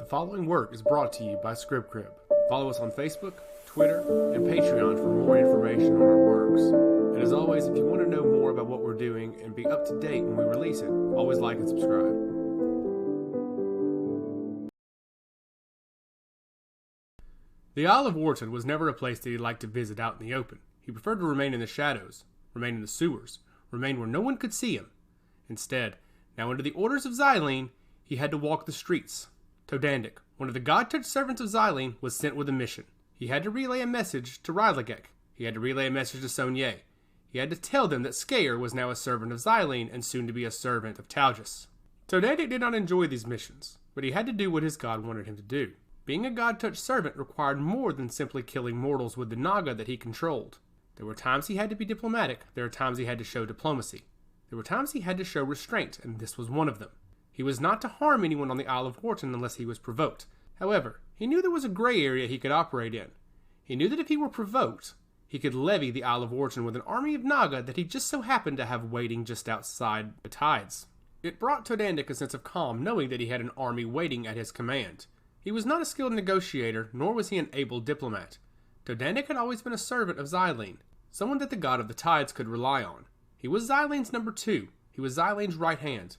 The following work is brought to you by ScriptCrib. Follow us on Facebook, Twitter, and Patreon for more information on our works. And as always, if you want to know more about what we're doing and be up to date when we release it, always like and subscribe. The Isle of Warton was never a place that he liked to visit out in the open. He preferred to remain in the shadows, remain in the sewers, remain where no one could see him. Instead, now under the orders of Xylene, he had to walk the streets. Todandik, one of the god-touched servants of Xylene, was sent with a mission. He had to relay a message to Rylegek. He had to relay a message to Sonier. He had to tell them that Scaer was now a servant of Xylene and soon to be a servant of Talgus. Todandik did not enjoy these missions, but he had to do what his god wanted him to do. Being a god-touched servant required more than simply killing mortals with the Naga that he controlled. There were times he had to be diplomatic, there were times he had to show diplomacy. There were times he had to show restraint, and this was one of them. He was not to harm anyone on the Isle of Warton unless he was provoked. However, he knew there was a gray area he could operate in. He knew that if he were provoked, he could levy the Isle of Warton with an army of Naga that he just so happened to have waiting just outside the tides. It brought Todandik a sense of calm knowing that he had an army waiting at his command. He was not a skilled negotiator, nor was he an able diplomat. Todandik had always been a servant of Xylene, someone that the god of the tides could rely on. He was Xylene's number 2. He was Xylene's right hand.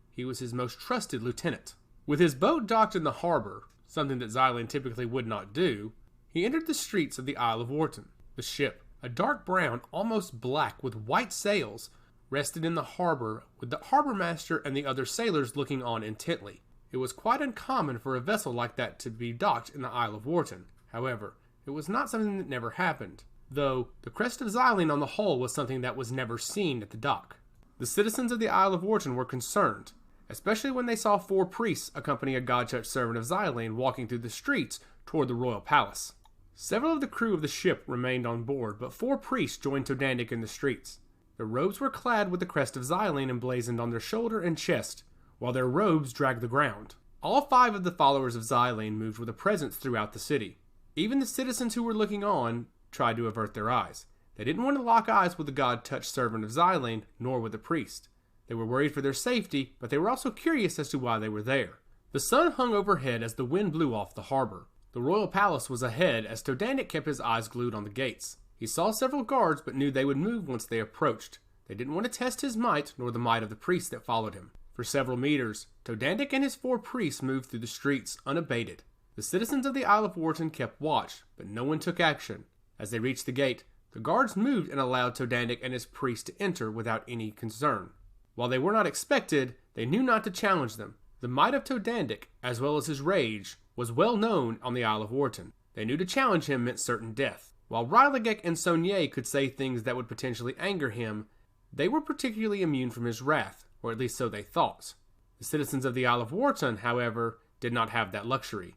He was his most trusted lieutenant. With his boat docked in the harbor, something that Xylene typically would not do, he entered the streets of the Isle of Warton. The ship, a dark brown, almost black, with white sails, rested in the harbor, with the harbor master and the other sailors looking on intently. It was quite uncommon for a vessel like that to be docked in the Isle of Warton. However, it was not something that never happened, though the crest of Xylene on the hull was something that was never seen at the dock. The citizens of the Isle of Warton were concerned, especially when they saw 4 priests accompany a god-touched servant of Xylene walking through the streets toward the royal palace. Several of the crew of the ship remained on board, but 4 priests joined Todandik in the streets. Their robes were clad with the crest of Xylene emblazoned on their shoulder and chest, while their robes dragged the ground. All 5 of the followers of Xylene moved with a presence throughout the city. Even the citizens who were looking on tried to avert their eyes. They didn't want to lock eyes with the god-touched servant of Xylene, nor with the priest. They were worried for their safety, but they were also curious as to why they were there. The sun hung overhead as the wind blew off the harbor. The royal palace was ahead as Todandik kept his eyes glued on the gates. He saw several guards but knew they would move once they approached. They didn't want to test his might nor the might of the priests that followed him. For several meters, Todandik and his 4 priests moved through the streets unabated. The citizens of the Isle of Warton kept watch, but no one took action. As they reached the gate, the guards moved and allowed Todandik and his priests to enter without any concern. While they were not expected, they knew not to challenge them. The might of Todandik, as well as his rage, was well known on the Isle of Warton. They knew to challenge him meant certain death. While Rylegek and Sonier could say things that would potentially anger him, they were particularly immune from his wrath, or at least so they thought. The citizens of the Isle of Warton, however, did not have that luxury.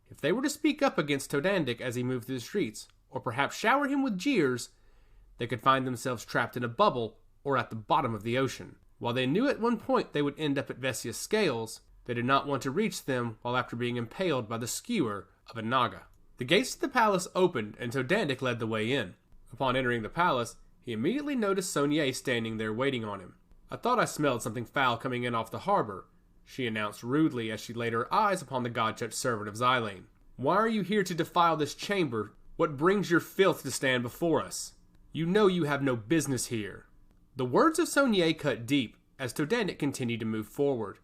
If they were to speak up against Todandik as he moved through the streets, or perhaps shower him with jeers, they could find themselves trapped in a bubble or at the bottom of the ocean. While they knew at one point they would end up at Vesia's scales, they did not want to reach them while after being impaled by the skewer of a Naga. The gates of the palace opened and Todandik led the way in. Upon entering the palace, he immediately noticed Sonier standing there waiting on him. "I thought I smelled something foul coming in off the harbor," she announced rudely as she laid her eyes upon the god-touched servant of Xylene. "Why are you here to defile this chamber? What brings your filth to stand before us? You know you have no business here." The words of Sonier cut deep as Todandik continued to move forward.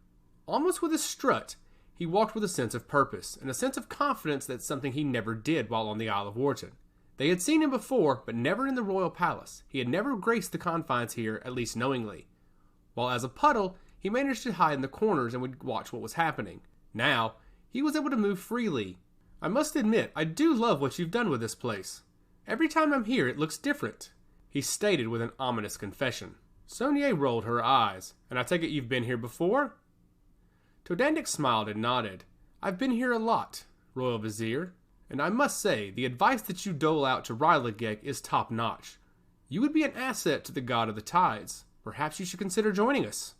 Almost with a strut, he walked with a sense of purpose and a sense of confidence that's something he never did while on the Isle of Warton. They had seen him before, but never in the royal palace. He had never graced the confines here, at least knowingly. While as a puddle, he managed to hide in the corners and would watch what was happening. Now, he was able to move freely. "I must admit, I do love what you've done with this place. Every time I'm here, it looks different," he stated with an ominous confession. Sonier rolled her eyes. "And I take it you've been here before?" Todandik smiled and nodded. "I've been here a lot, Royal Vizier, and I must say, the advice that you dole out to Rylegek is top-notch. You would be an asset to the god of the tides. Perhaps you should consider joining us."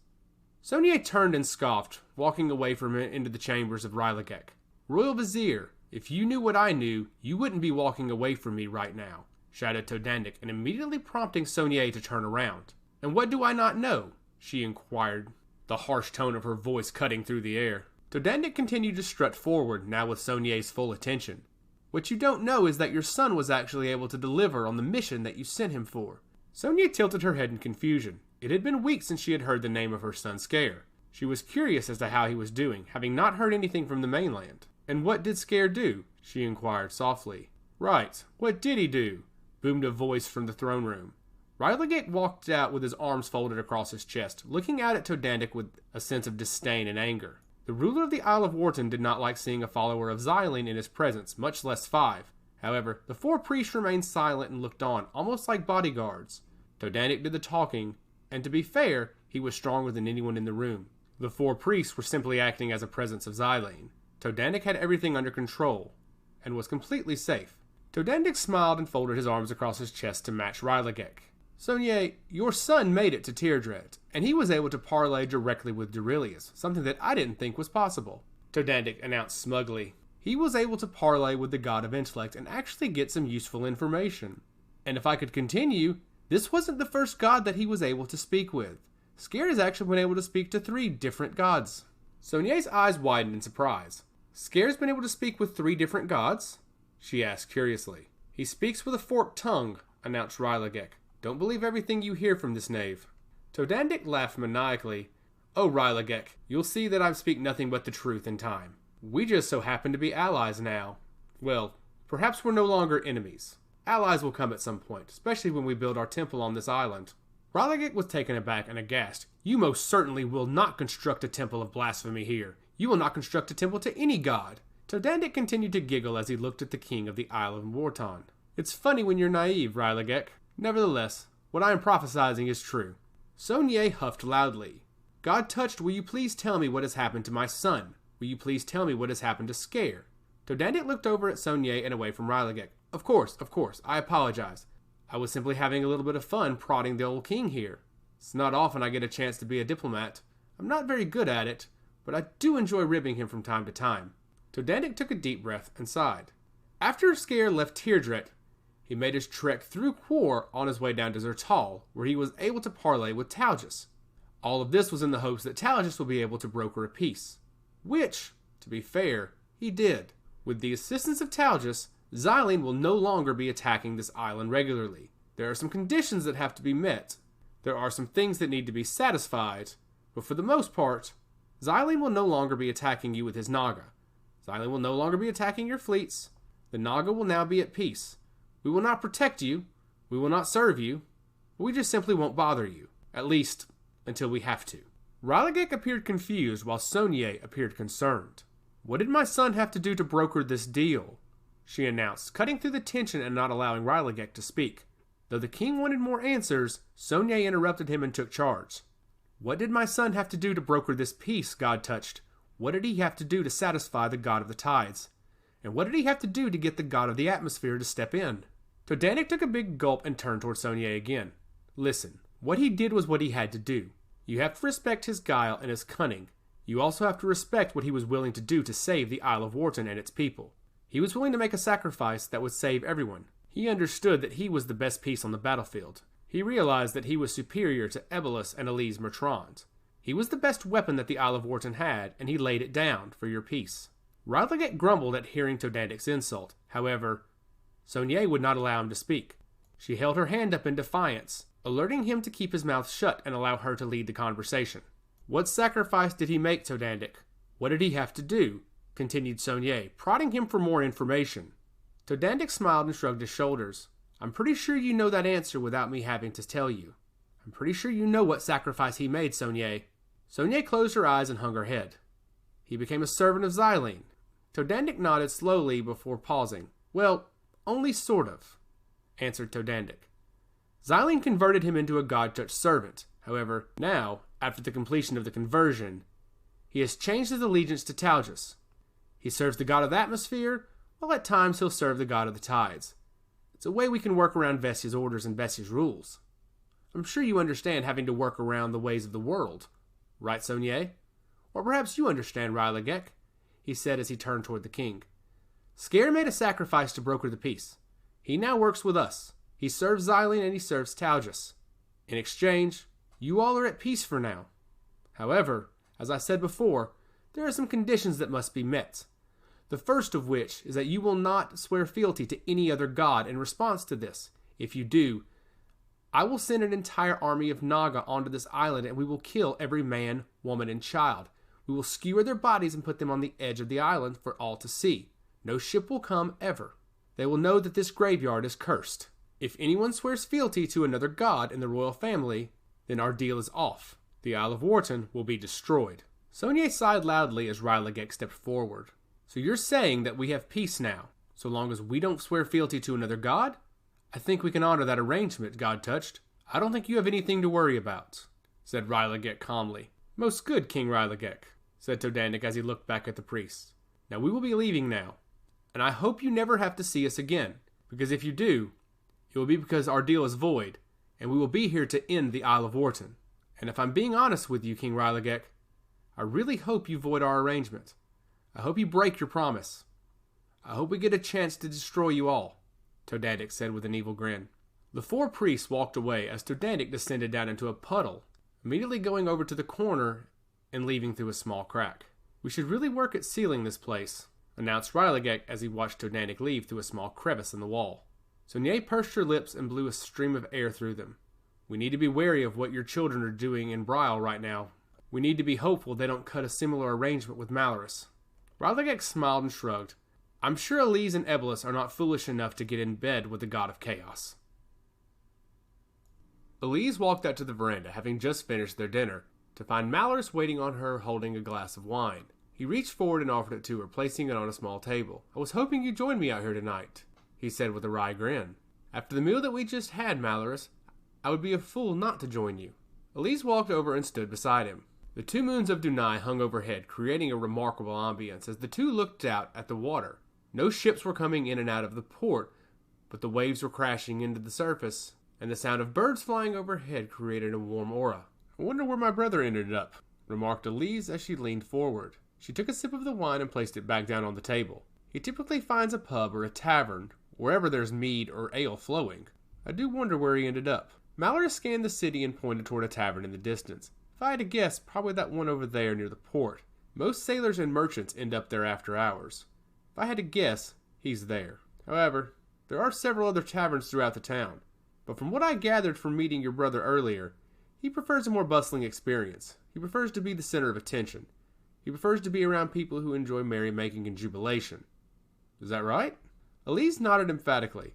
Sonier turned and scoffed, walking away from it into the chambers of Rylegek. "Royal Vizier, if you knew what I knew, you wouldn't be walking away from me right now," shouted Todandik, and immediately prompting Sonier to turn around. "And what do I not know?" she inquired, the harsh tone of her voice cutting through the air. Todandik continued to strut forward, now with Sonier's full attention. What you don't know is that your son was actually able to deliver on the mission that you sent him for. Sonier tilted her head in confusion. It had been weeks since she had heard the name of her son Scare. She was curious as to how he was doing, having not heard anything from the mainland. And what did Scare do? She inquired softly. Right, what did he do? Boomed a voice from the throne room. Rylegek walked out with his arms folded across his chest, looking out at Todandik with a sense of disdain and anger. The ruler of the Isle of Warton did not like seeing a follower of Xylene in his presence, much less 5. However, the 4 priests remained silent and looked on, almost like bodyguards. Todandik did the talking, and to be fair, he was stronger than anyone in the room. The 4 priests were simply acting as a presence of Xylene. Todandik had everything under control, and was completely safe. Todandik smiled and folded his arms across his chest to match Rylegek. Sonier, your son made it to Teardred, and he was able to parlay directly with Durillius, something that I didn't think was possible. Todandik announced smugly. He was able to parlay with the god of intellect and actually get some useful information. And if I could continue, this wasn't the first god that he was able to speak with. Scare has actually been able to speak to 3 different gods. Sonier's eyes widened in surprise. Scare's been able to speak with 3 different gods? She asked curiously. He speaks with a forked tongue, announced Rylegek. Don't believe everything you hear from this knave. Todandik laughed maniacally. Oh, Rylegek, you'll see that I speak nothing but the truth in time. We just so happen to be allies now. Well, perhaps we're no longer enemies. Allies will come at some point, especially when we build our temple on this island. Rylegek was taken aback and aghast. You most certainly will not construct a temple of blasphemy here. You will not construct a temple to any god. Todandik continued to giggle as he looked at the king of the Isle of Warton. It's funny when you're naive, Rylegek. Nevertheless, what I am prophesying is true. Sonier huffed loudly. God touched, will you please tell me what has happened to my son? Will you please tell me what has happened to Scare? Todandik looked over at Sonier and away from Rylegek. Of course, I apologize. I was simply having a little bit of fun prodding the old king here. It's not often I get a chance to be a diplomat. I'm not very good at it, but I do enjoy ribbing him from time to time. Todandik took a deep breath and sighed. After Scare left Teardred, he made his trek through Quor on his way down to Zertal, where he was able to parlay with Talgus. All of this was in the hopes that Talgus would be able to broker a peace. Which, to be fair, he did. With the assistance of Talgus, Xylene will no longer be attacking this island regularly. There are some conditions that have to be met. There are some things that need to be satisfied, but for the most part, Xylene will no longer be attacking you with his Naga. Xylene will no longer be attacking your fleets. The Naga will now be at peace. We will not protect you. We will not serve you. We just simply won't bother you. At least, until we have to. Rylegek appeared confused while Sonier appeared concerned. What did my son have to do to broker this deal? She announced, cutting through the tension and not allowing Rylegek to speak. Though the king wanted more answers, Sonier interrupted him and took charge. What did my son have to do to broker this peace, God touched? What did he have to do to satisfy the god of the tides? And what did he have to do to get the god of the atmosphere to step in? Todandik took a big gulp and turned toward Sonier again. Listen, what he did was what he had to do. You have to respect his guile and his cunning. You also have to respect what he was willing to do to save the Isle of Warton and its people. He was willing to make a sacrifice that would save everyone. He understood that he was the best piece on the battlefield. He realized that he was superior to Ebolus and Alyze Mertrand. He was the best weapon that the Isle of Warton had, and he laid it down for your peace. Rylegek grumbled at hearing Todandik's insult. However, Sonier would not allow him to speak. She held her hand up in defiance, alerting him to keep his mouth shut and allow her to lead the conversation. What sacrifice did he make, Todandik? What did he have to do? Continued Sonier, prodding him for more information. Todandik smiled and shrugged his shoulders. I'm pretty sure you know that answer without me having to tell you. I'm pretty sure you know what sacrifice he made, Sonier. Sonier closed her eyes and hung her head. He became a servant of Xylene. Todandik nodded slowly before pausing. Well, only sort of, answered Todandik. Xylene converted him into a god-touched servant. However, now, after the completion of the conversion, he has changed his allegiance to Talgus. He serves the god of the atmosphere, while at times he'll serve the god of the tides. It's a way we can work around Vestia's orders and Vestia's rules. I'm sure you understand having to work around the ways of the world. Right, Sonier? Or perhaps you understand, Rylegek, he said as he turned toward the king. Scare made a sacrifice to broker the peace. He now works with us. He serves Xylene and he serves Talgus. In exchange, you all are at peace for now. However, as I said before, there are some conditions that must be met. The first of which is that you will not swear fealty to any other god in response to this. If you do, I will send an entire army of Naga onto this island and we will kill every man, woman, and child. We will skewer their bodies and put them on the edge of the island for all to see. No ship will come ever. They will know that this graveyard is cursed. If anyone swears fealty to another god in the royal family, then our deal is off. The Isle of Warton will be destroyed. Sonier sighed loudly as Rylegek stepped forward. So you're saying that we have peace now, so long as we don't swear fealty to another god? I think we can honor that arrangement, God Touched. I don't think you have anything to worry about, said Rylegek calmly. Most good, King Rylegek, said Todanik as he looked back at the priest. Now we will be leaving now, and I hope you never have to see us again, because if you do, it will be because our deal is void, and we will be here to end the Isle of Warton. And if I'm being honest with you, King Rylegek, I really hope you void our arrangement. I hope you break your promise. I hope we get a chance to destroy you all, Todanik said with an evil grin. The four priests walked away as Todanik descended down into a puddle, immediately going over to the corner and leaving through a small crack. We should really work at sealing this place, announced Rylegek as he watched Todanik leave through a small crevice in the wall. Sonier pursed her lips and blew a stream of air through them. We need to be wary of what your children are doing in Brile right now. We need to be hopeful they don't cut a similar arrangement with Malorus. Rylegek smiled and shrugged. I'm sure Alyze and Alyze are not foolish enough to get in bed with the god of chaos. Alyze walked out to the veranda, having just finished their dinner, to find Malorus waiting on her holding a glass of wine. He reached forward and offered it to her, placing it on a small table. I was hoping you'd join me out here tonight, he said with a wry grin. After the meal that we just had, Malorus, I would be a fool not to join you. Alyze walked over and stood beside him. The two moons of Dunai hung overhead, creating a remarkable ambience as the two looked out at the water. No ships were coming in and out of the port, but the waves were crashing into the surface, and the sound of birds flying overhead created a warm aura. I wonder where my brother ended up, remarked Alyze as she leaned forward. She took a sip of the wine and placed it back down on the table. He typically finds a pub or a tavern, wherever there's mead or ale flowing. I do wonder where he ended up. Malorus scanned the city and pointed toward a tavern in the distance. If I had to guess, probably that one over there near the port. Most sailors and merchants end up there after hours. If I had to guess, he's there. However, there are several other taverns throughout the town. But from what I gathered from meeting your brother earlier, he prefers a more bustling experience. He prefers to be the center of attention. He prefers to be around people who enjoy merrymaking and jubilation. Is that right? Alyze nodded emphatically.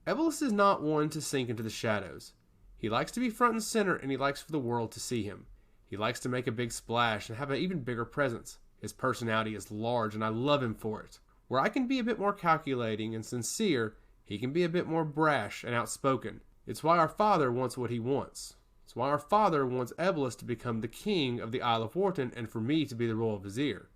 Alyze is not one to sink into the shadows. He likes to be front and center, and he likes for the world to see him. He likes to make a big splash and have an even bigger presence. His personality is large, and I love him for it. Where I can be a bit more calculating and sincere, he can be a bit more brash and outspoken. It's why our father wants what he wants. It's why our father wants Alyze to become the king of the Isle of Warton and for me to be the royal vizier.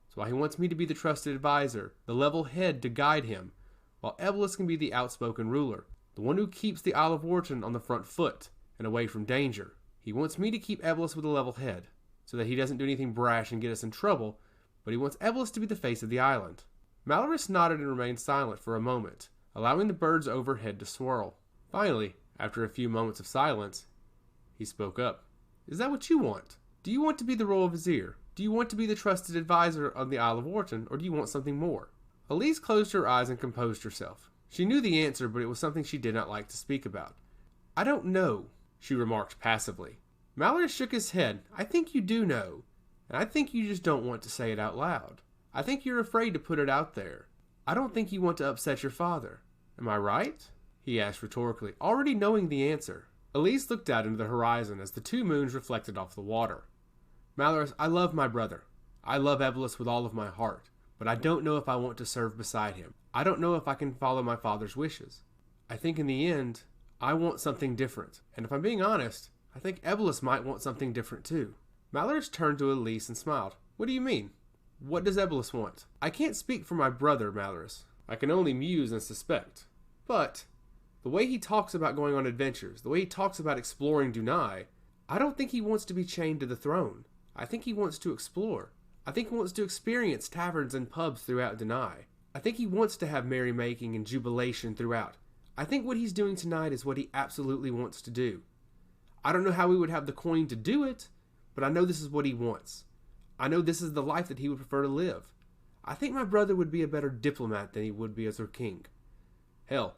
It's why he wants me to be the trusted advisor, the level head to guide him, while Alyze can be the outspoken ruler, the one who keeps the Isle of Warton on the front foot and away from danger. He wants me to keep Alyze with a level head, so that he doesn't do anything brash and get us in trouble, but he wants Alyze to be the face of the island. Malorus nodded and remained silent for a moment, allowing the birds overhead to swirl. Finally, after a few moments of silence, he spoke up. Is that what you want? Do you want to be the royal vizier? Do you want to be the trusted advisor on the Isle of Warton, or do you want something more? Alyze closed her eyes and composed herself. She knew the answer, but it was something she did not like to speak about. I don't know, she remarked passively. Malorus shook his head. I think you do know, and I think you just don't want to say it out loud. I think you're afraid to put it out there. I don't think you want to upset your father. Am I right? He asked rhetorically, already knowing the answer. Alyze looked out into the horizon as the two moons reflected off the water. Malorus, I love my brother. I love Alyze with all of my heart, but I don't know if I want to serve beside him. I don't know if I can follow my father's wishes. I think in the end, I want something different. And if I'm being honest, I think Alyze might want something different too. Malorus turned to Alyze and smiled. What do you mean? What does Alyze want? I can't speak for my brother, Malorus. I can only muse and suspect. But the way he talks about going on adventures, the way he talks about exploring Dunai, I don't think he wants to be chained to the throne. I think he wants to explore. I think he wants to experience taverns and pubs throughout Dunai. I think he wants to have merrymaking and jubilation throughout. I think what he's doing tonight is what he absolutely wants to do. I don't know how we would have the coin to do it, but I know this is what he wants. I know this is the life that he would prefer to live. I think my brother would be a better diplomat than he would be as our king. Hell,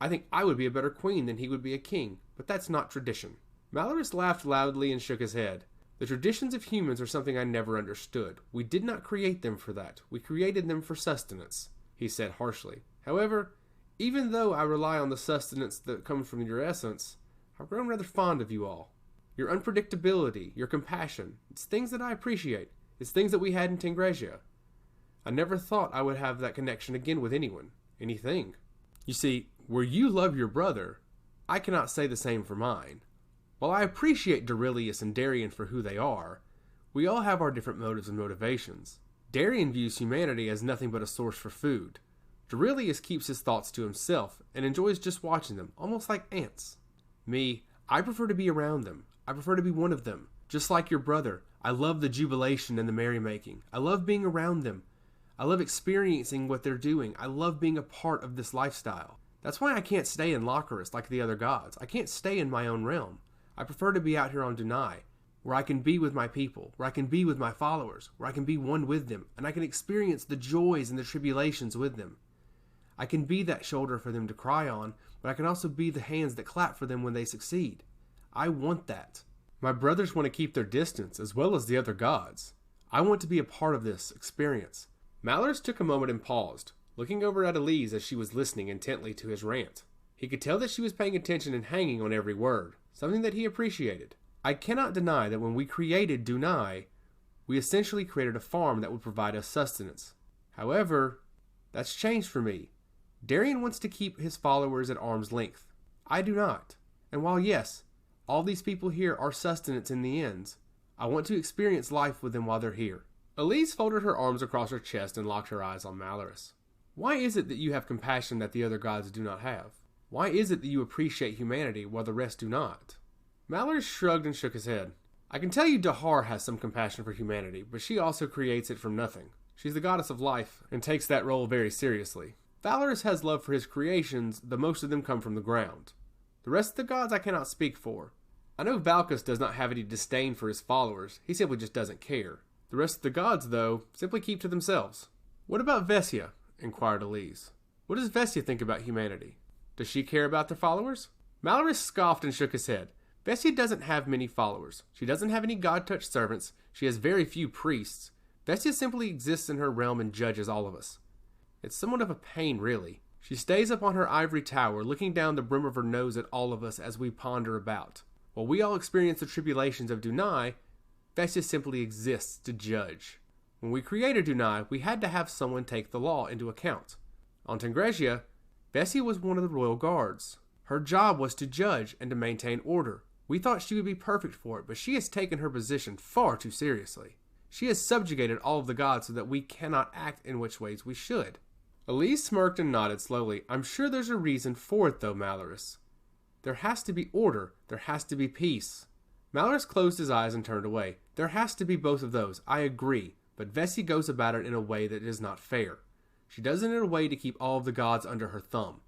I think I would be a better queen than he would be a king, but that's not tradition." Malorus laughed loudly and shook his head. "The traditions of humans are something I never understood. We did not create them for that. We created them for sustenance," he said harshly. "However, even though I rely on the sustenance that comes from your essence, I've grown rather fond of you all. Your unpredictability, your compassion, it's things that I appreciate. It's things that we had in Tengresia. I never thought I would have that connection again with anyone, anything. You see, where you love your brother, I cannot say the same for mine. While I appreciate Duilius and Darien for who they are, we all have our different motives and motivations. Darien views humanity as nothing but a source for food. Duilius keeps his thoughts to himself and enjoys just watching them, almost like ants. Me, I prefer to be around them. I prefer to be one of them. Just like your brother, I love the jubilation and the merrymaking. I love being around them. I love experiencing what they're doing. I love being a part of this lifestyle. That's why I can't stay in Locarus like the other gods. I can't stay in my own realm. I prefer to be out here on Dunai, where I can be with my people, where I can be with my followers, where I can be one with them, and I can experience the joys and the tribulations with them. I can be that shoulder for them to cry on, but I can also be the hands that clap for them when they succeed. I want that. My brothers want to keep their distance, as well as the other gods. I want to be a part of this experience." Malorus took a moment and paused, looking over at Alyze as she was listening intently to his rant. He could tell that she was paying attention and hanging on every word, something that he appreciated. "I cannot deny that when we created Dunai, we essentially created a farm that would provide us sustenance. However, that's changed for me. Darien wants to keep his followers at arm's length. I do not. And while yes, all these people here are sustenance in the ends, I want to experience life with them while they're here." Alyze folded her arms across her chest and locked her eyes on Malorus. "Why is it that you have compassion that the other gods do not have? Why is it that you appreciate humanity while the rest do not?" Malorus shrugged and shook his head. "I can tell you Dahar has some compassion for humanity, but she also creates it from nothing. She's the goddess of life, and takes that role very seriously. Valorous has love for his creations, though most of them come from the ground. The rest of the gods I cannot speak for. I know Valkus does not have any disdain for his followers, he simply just doesn't care. The rest of the gods, though, simply keep to themselves." "What about Vesia?" inquired Alyze. "What does Vesia think about humanity? Does she care about their followers?" Malorus scoffed and shook his head. "Vesia doesn't have many followers. She doesn't have any god-touched servants. She has very few priests. Vesia simply exists in her realm and judges all of us. It's somewhat of a pain, really. She stays up on her ivory tower, looking down the brim of her nose at all of us as we ponder about. While we all experience the tribulations of Dunai, Vesia simply exists to judge. When we created Dunai, we had to have someone take the law into account. On Tengresia, Vesia was one of the royal guards. Her job was to judge and to maintain order. We thought she would be perfect for it, but she has taken her position far too seriously. She has subjugated all of the gods so that we cannot act in which ways we should." Alyze smirked and nodded slowly. "I'm sure there's a reason for it, though, Malorus. There has to be order. There has to be peace." Malorus closed his eyes and turned away. "There has to be both of those, I agree, but Vesia goes about it in a way that is not fair. She does it in a way to keep all of the gods under her thumb.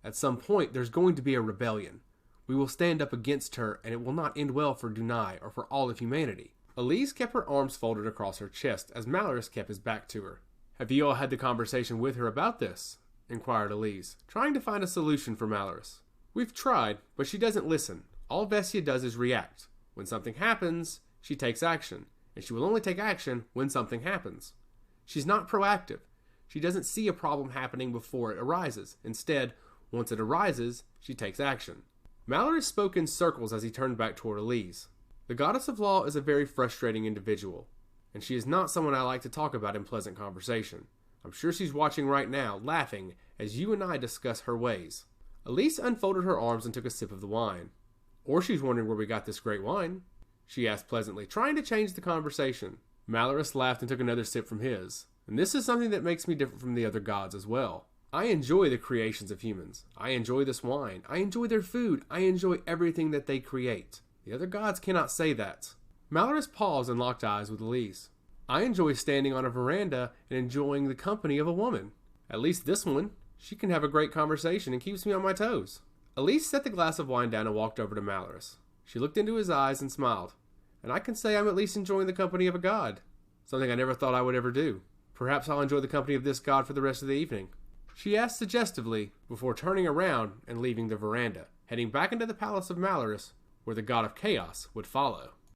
At some point, there's going to be a rebellion. We will stand up against her, and it will not end well for Dunai or for all of humanity." Alyze kept her arms folded across her chest as Malorus kept his back to her. "Have you all had the conversation with her about this?" inquired Alyze, trying to find a solution for Malorus. "We've tried, but she doesn't listen. All Vesia does is react. When something happens, she takes action, and she will only take action when something happens. She's not proactive. She doesn't see a problem happening before it arises. Instead, once it arises, she takes action." Malorus spoke in circles as he turned back toward Alyze. "The goddess of law is a very frustrating individual, and she is not someone I like to talk about in pleasant conversation. I'm sure she's watching right now, laughing, as you and I discuss her ways." Alyze unfolded her arms and took a sip of the wine. "Or she's wondering where we got this great wine?" she asked pleasantly, trying to change the conversation. Malorus laughed and took another sip from his. "And this is something that makes me different from the other gods as well. I enjoy the creations of humans. I enjoy this wine. I enjoy their food. I enjoy everything that they create. The other gods cannot say that." Malorus paused and locked eyes with Alyze. "I enjoy standing on a veranda and enjoying the company of a woman. At least this one. She can have a great conversation and keeps me on my toes." Alyze set the glass of wine down and walked over to Malorus. She looked into his eyes and smiled. and I can say I'm at least enjoying the company of a god. Something I never thought I would ever do. Perhaps I'll enjoy the company of this god for the rest of the evening," she asked suggestively before turning around and leaving the veranda, heading back into the palace of Malorus, where the god of chaos would follow.